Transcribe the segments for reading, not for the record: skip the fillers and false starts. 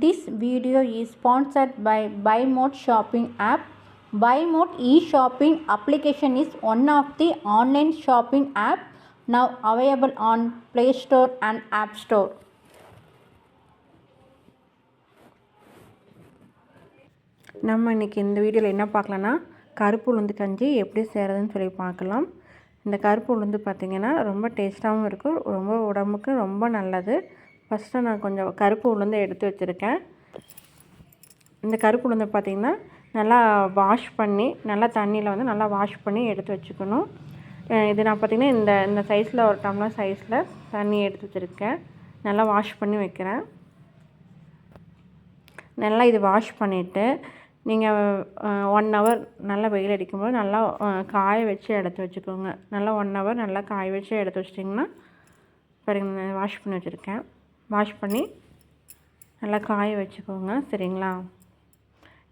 This video is sponsored by BuyMode shopping app. BuyMode e-shopping application is one of the online shopping app now available on Play Store and App Store. நம்ம இன்றைக்கி இந்த வீடியோவில் என்ன பார்க்கலான்னா கருப்பு உளுந்து கஞ்சி எப்படி செய்கிறதுன்னு சொல்லி பார்க்கலாம். இந்த கருப்பு உளுந்து பார்த்திங்கன்னா ரொம்ப டேஸ்ட்டாகவும் இருக்கும், ரொம்ப உடம்புக்கு ரொம்ப நல்லது. ஃபஸ்ட்டு நான் கொஞ்சம் கருப்பு உளுந்து எடுத்து வச்சுருக்கேன். இந்த கருப்பு உளுந்தை பார்த்திங்கன்னா நல்லா வாஷ் பண்ணி நல்லா தண்ணியில் வந்து நல்லா வாஷ் பண்ணி எடுத்து வச்சுக்கணும். இது நான் பார்த்திங்கன்னா இந்த சைஸில் ஒரு டம்ளர் சைஸில் தண்ணி எடுத்து வச்சுருக்கேன். நல்லா வாஷ் பண்ணி வைக்கிறேன். நல்லா இது வாஷ் பண்ணிவிட்டு நீங்கள் 1 ஹவர் நல்லா வெயில் அடிக்கும்போது நல்லா காய வச்சு எடுத்து வச்சுக்கோங்க. நல்லா 1 ஹவர் நல்லா காய வச்சு எடுத்து வச்சிட்டிங்கன்னா பாருங்க, வாஷ் பண்ணி வச்சுருக்கேன். வாஷ் பண்ணி நல்லா காய வச்சுக்கோங்க, சரிங்களா?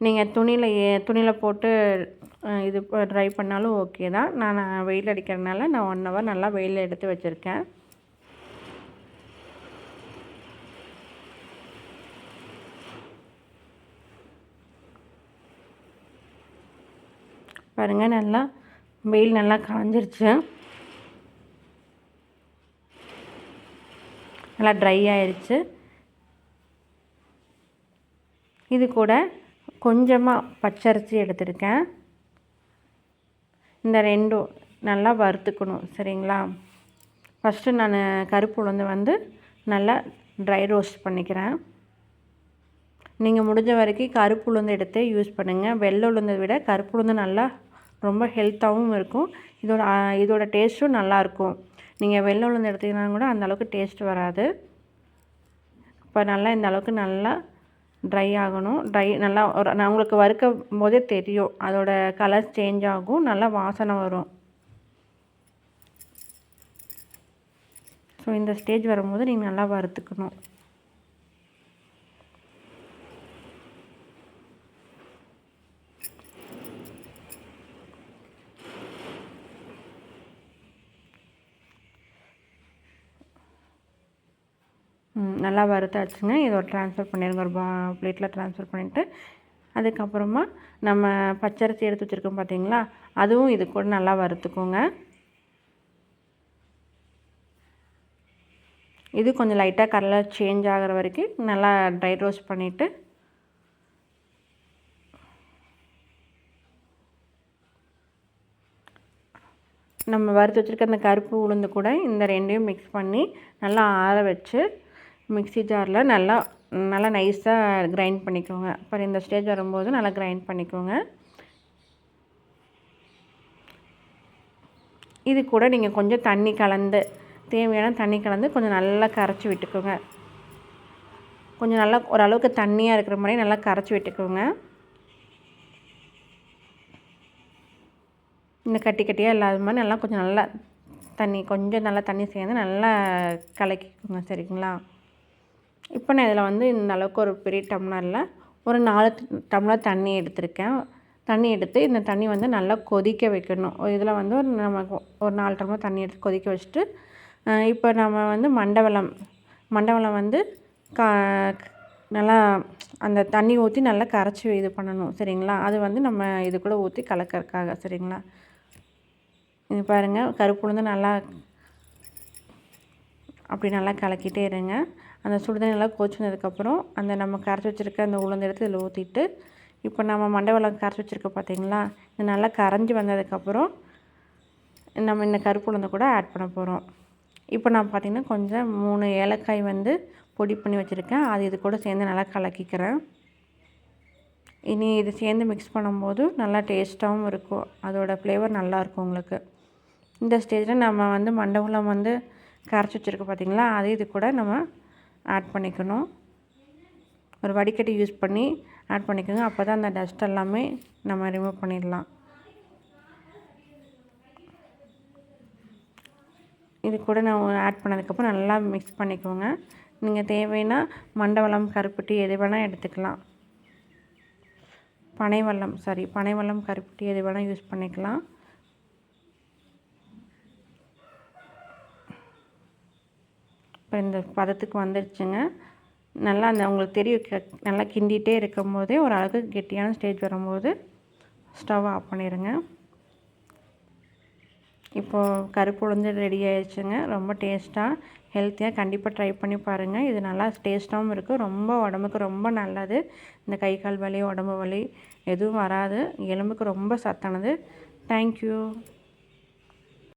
நீங்கள் துணியில் போட்டு இது ட்ரை பண்ணாலும் ஓகே தான். நான் வெயில் அடிக்கிறதுனால நான் 1 ஹவர் நல்லா வெயில் எடுத்து வச்சுருக்கேன். பாருங்கள், நல்லா வெயில் நல்லா காஞ்சிருச்சு, நல்லா ட்ரை ஆயிடுச்சு. இது கூட கொஞ்சமாக பச்சரிசி எடுத்துருக்கேன். இந்த ரெண்டும் நல்லா வறுத்துக்கணும், சரிங்களா? ஃபஸ்ட்டு நான் கருப்பு உளுந்து வந்து நல்லா ட்ரை ரோஸ்ட் பண்ணிக்கிறேன். நீங்கள் முடிஞ்ச வரைக்கும் கருப்பு உளுந்து எடுத்து யூஸ் பண்ணுங்கள். வெள்ளை உளுந்தை விட கருப்பு உளுந்து நல்லா ரொம்ப ஹெல்த்தாகவும் இருக்கும். இதோட டேஸ்ட்டும் நல்லாயிருக்கும். நீங்கள் வெள்ளை உளுந்து எடுத்திங்கன்னா கூட அந்தளவுக்கு டேஸ்ட் வராது. இப்போ நல்லா இந்த அளவுக்கு நல்லா ட்ரை ஆகணும். நல்லா உங்களுக்கு வறுக்கும் போதே தெரியும், அதோட கலர் சேஞ்ச் ஆகும், நல்லா வாசனை வரும். ஸோ இந்த ஸ்டேஜ் வரும்போது நீங்கள் நல்லா வறுத்துக்கணும். நல்லா வறுத்தாச்சுங்க. இதோட ட்ரான்ஸ்ஃபர் பண்ணிடுங்க, ஒரு பிளேட்டில் ட்ரான்ஸ்ஃபர் பண்ணிவிட்டு அதுக்கப்புறமா நம்ம பச்சரிசி எடுத்து வச்சுருக்கோம் பார்த்தீங்களா, அதுவும் இது கூட நல்லா வறுத்துக்கோங்க. இது கொஞ்சம் லைட்டாக கலர் சேஞ்ச் ஆகிற வரைக்கும் நல்லா ட்ரை ரோஸ்ட் பண்ணிவிட்டு நம்ம வறுத்து வச்சுருக்க அந்த கருப்பு உளுந்து கூட இந்த ரெண்டையும் மிக்ஸ் பண்ணி நல்லா ஆற வச்சு மிக்ஸி ஜாரில் நல்லா நைஸாக கிரைண்ட் பண்ணிக்கோங்க. அப்புறம் இந்த ஸ்டேஜ் வரும்போது நல்லா கிரைண்ட் பண்ணிக்கோங்க. இது கூட நீங்கள் கொஞ்சம் தண்ணி கலந்து, தேவையான தண்ணி கலந்து கொஞ்சம் நல்லா கரைச்சி விட்டுக்கோங்க. கொஞ்சம் நல்லா ஓரளவுக்கு தண்ணியாக இருக்கிற மாதிரி நல்லா கரைச்சி விட்டுக்கோங்க. இந்த கட்டியாக இல்லாத மாதிரி நல்லா கொஞ்சம் நல்லா கொஞ்சம் நல்லா தண்ணி சேர்ந்து நல்லா கலக்கிக்கோங்க, சரிங்களா? இப்போ நான் இதில் வந்து இந்த அளவுக்கு ஒரு பெரிய டம்ளரில் ஒரு 4 டம்ளர் தண்ணி எடுத்திருக்கேன். தண்ணி எடுத்து இந்த தண்ணி வந்து நல்லா கொதிக்க வைக்கணும். இதில் வந்து நமக்கு ஒரு 4 டம்ளர் தண்ணி எடுத்து கொதிக்க வச்சுட்டு இப்போ நம்ம வந்து மண்டவெல்லம் வந்து நல்லா அந்த தண்ணி ஊற்றி நல்லா கரைச்சி இது பண்ணணும், சரிங்களா? அது வந்து நம்ம இது கூட ஊற்றி கலக்கறதுக்காக, சரிங்களா? இது பாருங்கள், கருப்பு உளுந்து நல்லா அப்படி நல்லா கலக்கிட்டே இருங்க. அந்த சுடுதண்ணி நல்லா கொதிச்சு வந்ததுக்கப்புறம் அந்த நம்ம கரைச்சி வச்சுருக்க அந்த உளுந்து எடுத்து இதில் ஊற்றிட்டு இப்போ நம்ம மண்டவெல்லம் கரைச்சி வச்சுருக்கோம் பார்த்தீங்களா, இது நல்லா கரைஞ்சி வந்ததுக்கப்புறம் நம்ம இந்த கருப்பு உளுந்தை கூட ஆட் பண்ண போகிறோம். இப்போ நான் பார்த்திங்கன்னா கொஞ்சம் 3 ஏலக்காய் வந்து பொடி பண்ணி வச்சுருக்கேன். அது இது கூட சேர்ந்து நல்லா கலக்கிக்கிறேன். இனி இது சேர்ந்து மிக்ஸ் பண்ணும்போது நல்லா டேஸ்ட்டாகவும் இருக்கும், அதோடய ஃப்ளேவர் நல்லாயிருக்கும் உங்களுக்கு. இந்த ஸ்டேஜில் நம்ம வந்து மண்டவெல்லம் வந்து கரைச்சி வச்சுருக்கோம் பார்த்திங்களா, அது இது கூட நம்ம ஆட் பண்ணிக்கணும். ஒரு வடிகட்டி யூஸ் பண்ணி ஆட் பண்ணிக்கோங்க. அப்போ தான் அந்த டஸ்ட் எல்லாமே நம்ம ரிமூவ் பண்ணிடலாம். இது கூட நான் ஆட் பண்ணதுக்கப்புறம் நல்லா மிக்ஸ் பண்ணிக்கோங்க. நீங்கள் தேவைன்னா மண்டவெல்லம், கருப்பட்டி எது வேணால் எடுத்துக்கலாம். பனைவெல்லம், கருப்பட்டி எது வேணால் யூஸ் பண்ணிக்கலாம். இப்போ இந்த பதத்துக்கு வந்துடுச்சுங்க. நல்லா அந்த உங்களுக்கு தெரியும் நல்லா கிண்டிகிட்டே இருக்கும் போதே ஒரு அளவுக்கு கெட்டியான ஸ்டேஜ் வரும்போது ஸ்டவ் ஆஃப் பண்ணிடுங்க. இப்போது கருப்பு உளுந்து ரெடி ஆயிடுச்சுங்க. ரொம்ப டேஸ்ட்டாக ஹெல்த்தியாக கண்டிப்பாக ட்ரை பண்ணி பாருங்கள். இது நல்லா டேஸ்ட்டாகவும் இருக்குது. ரொம்ப உடம்புக்கு ரொம்ப நல்லது. இந்த கை கால் வலி உடம்பு வலி எதுவும் வராது. எலும்புக்கு ரொம்ப சத்தானது. தேங்க்யூ.